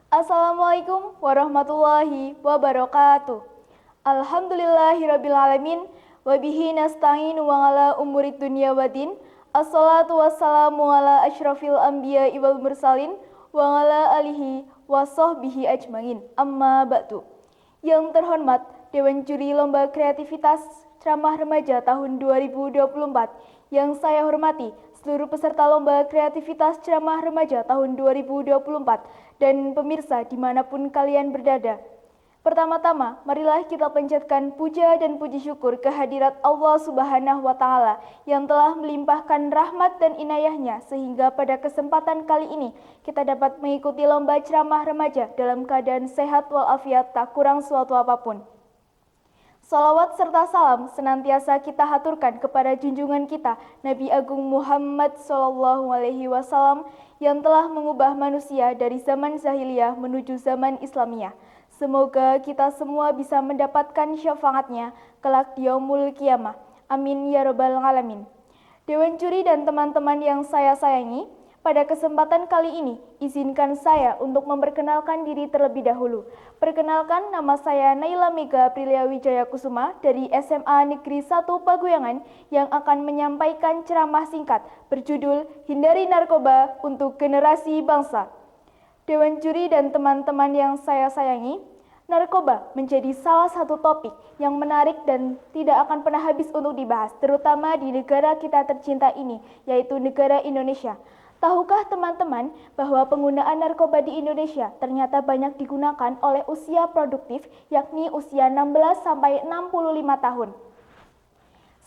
Assalamualaikum warahmatullahi wabarakatuh. Alhamdulillahirrabbilalamin. Wabihi nasta'inu wa ala umurid dunya wadin. Assalatu wassalamu ala asyrafil anbiya wal mursalin wa ala alihi wa sahbihi ajmain. Amma ba'du. Yang terhormat Dewan Juri Lomba Kreativitas Ceramah Remaja tahun 2024. Yang saya hormati seluruh peserta Lomba Kreativitas Ceramah Remaja tahun 2024 dan pemirsa dimanapun kalian berada. Pertama-tama, marilah kita panjatkan puja dan puji syukur kehadirat Allah Subhanahu wa Ta'ala yang telah melimpahkan rahmat dan inayahnya sehingga pada kesempatan kali ini kita dapat mengikuti lomba ceramah remaja dalam keadaan sehat walafiat tak kurang suatu apapun. Salawat serta salam senantiasa kita haturkan kepada junjungan kita Nabi Agung Muhammad SAW yang telah mengubah manusia dari zaman jahiliyah menuju zaman Islamiyah. Semoga kita semua bisa mendapatkan syafaatnya kelak di yaumul qiyamah. Amin ya rabbal alamin. Dewan Juri dan teman-teman yang saya sayangi, pada kesempatan kali ini, izinkan saya untuk memperkenalkan diri terlebih dahulu. Perkenalkan, nama saya Naila Mega Aprilia Wijaya Kusuma dari SMA Negeri 1 Paguyangan yang akan menyampaikan ceramah singkat berjudul Hindari Narkoba untuk Generasi Bangsa. Dewan Juri dan teman-teman yang saya sayangi, narkoba menjadi salah satu topik yang menarik dan tidak akan pernah habis untuk dibahas, terutama di negara kita tercinta ini, yaitu negara Indonesia. Tahukah teman-teman bahwa penggunaan narkoba di Indonesia ternyata banyak digunakan oleh usia produktif, yakni usia 16 sampai 65 tahun.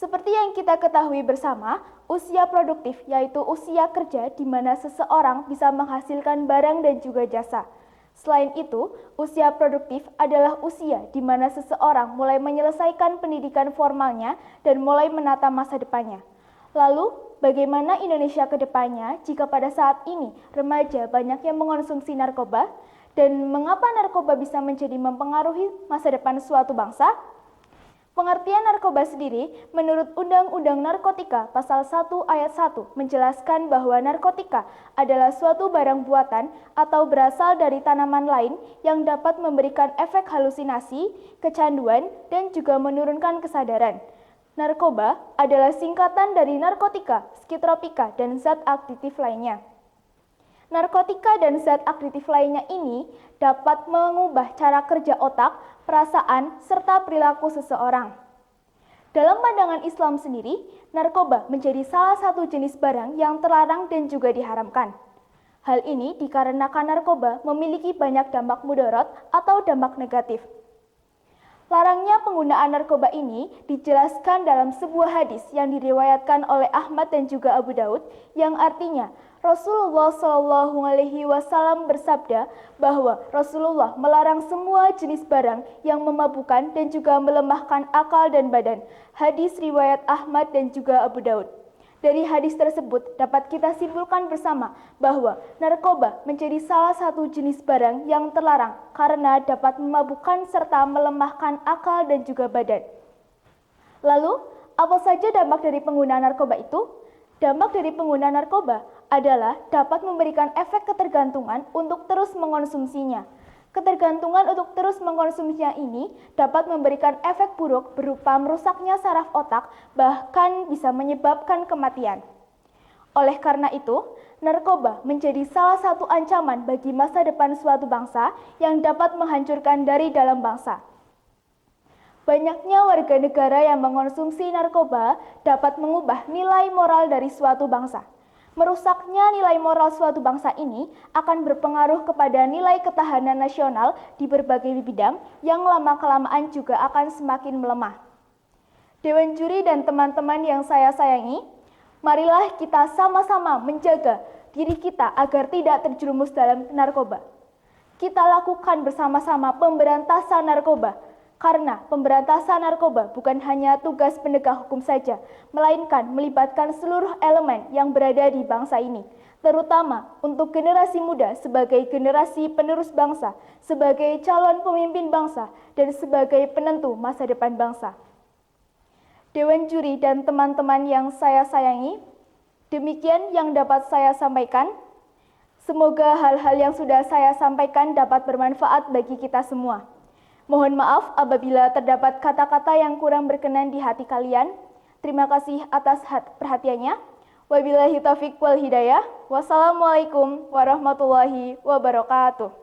Seperti yang kita ketahui bersama, usia produktif yaitu usia kerja di mana seseorang bisa menghasilkan barang dan juga jasa. Selain itu, usia produktif adalah usia di mana seseorang mulai menyelesaikan pendidikan formalnya dan mulai menata masa depannya. Lalu, bagaimana Indonesia ke depannya jika pada saat ini remaja banyak yang mengonsumsi narkoba? Dan mengapa narkoba bisa menjadi mempengaruhi masa depan suatu bangsa? Pengertian narkoba sendiri menurut Undang-Undang Narkotika Pasal 1 Ayat 1 menjelaskan bahwa narkotika adalah suatu barang buatan atau berasal dari tanaman lain yang dapat memberikan efek halusinasi, kecanduan, dan juga menurunkan kesadaran. Narkoba adalah singkatan dari narkotika, psikotropika, dan zat aktif lainnya. Narkotika dan zat aktif lainnya ini dapat mengubah cara kerja otak, perasaan, serta perilaku seseorang. Dalam pandangan Islam sendiri, narkoba menjadi salah satu jenis barang yang terlarang dan juga diharamkan. Hal ini dikarenakan narkoba memiliki banyak dampak mudarat atau dampak negatif. Larangnya penggunaan narkoba ini dijelaskan dalam sebuah hadis yang diriwayatkan oleh Ahmad dan juga Abu Daud yang artinya Rasulullah SAW bersabda bahwa Rasulullah melarang semua jenis barang yang memabukkan dan juga melemahkan akal dan badan. Hadis riwayat Ahmad dan juga Abu Daud. Dari hadis tersebut dapat kita simpulkan bersama bahwa narkoba menjadi salah satu jenis barang yang terlarang karena dapat memabukkan serta melemahkan akal dan juga badan. Lalu, apa saja dampak dari penggunaan narkoba itu? Dampak dari penggunaan narkoba adalah dapat memberikan efek ketergantungan untuk terus mengonsumsinya. Ketergantungan untuk terus mengkonsumsinya ini dapat memberikan efek buruk berupa merusaknya saraf otak, bahkan bisa menyebabkan kematian. Oleh karena itu, narkoba menjadi salah satu ancaman bagi masa depan suatu bangsa yang dapat menghancurkan dari dalam bangsa. Banyaknya warga negara yang mengonsumsi narkoba dapat mengubah nilai moral dari suatu bangsa. Merusaknya nilai moral suatu bangsa ini akan berpengaruh kepada nilai ketahanan nasional di berbagai bidang yang lama-kelamaan juga akan semakin melemah. Dewan Juri dan teman-teman yang saya sayangi, marilah kita sama-sama menjaga diri kita agar tidak terjerumus dalam narkoba. Kita lakukan bersama-sama pemberantasan narkoba. Karena pemberantasan narkoba bukan hanya tugas penegak hukum saja, melainkan melibatkan seluruh elemen yang berada di bangsa ini, terutama untuk generasi muda sebagai generasi penerus bangsa, sebagai calon pemimpin bangsa, dan sebagai penentu masa depan bangsa. Dewan Juri dan teman-teman yang saya sayangi, demikian yang dapat saya sampaikan. Semoga hal-hal yang sudah saya sampaikan dapat bermanfaat bagi kita semua. Mohon maaf apabila terdapat kata-kata yang kurang berkenan di hati kalian. Terima kasih atas perhatiannya. Wabillahi taufiq wal hidayah. Wassalamualaikum warahmatullahi wabarakatuh.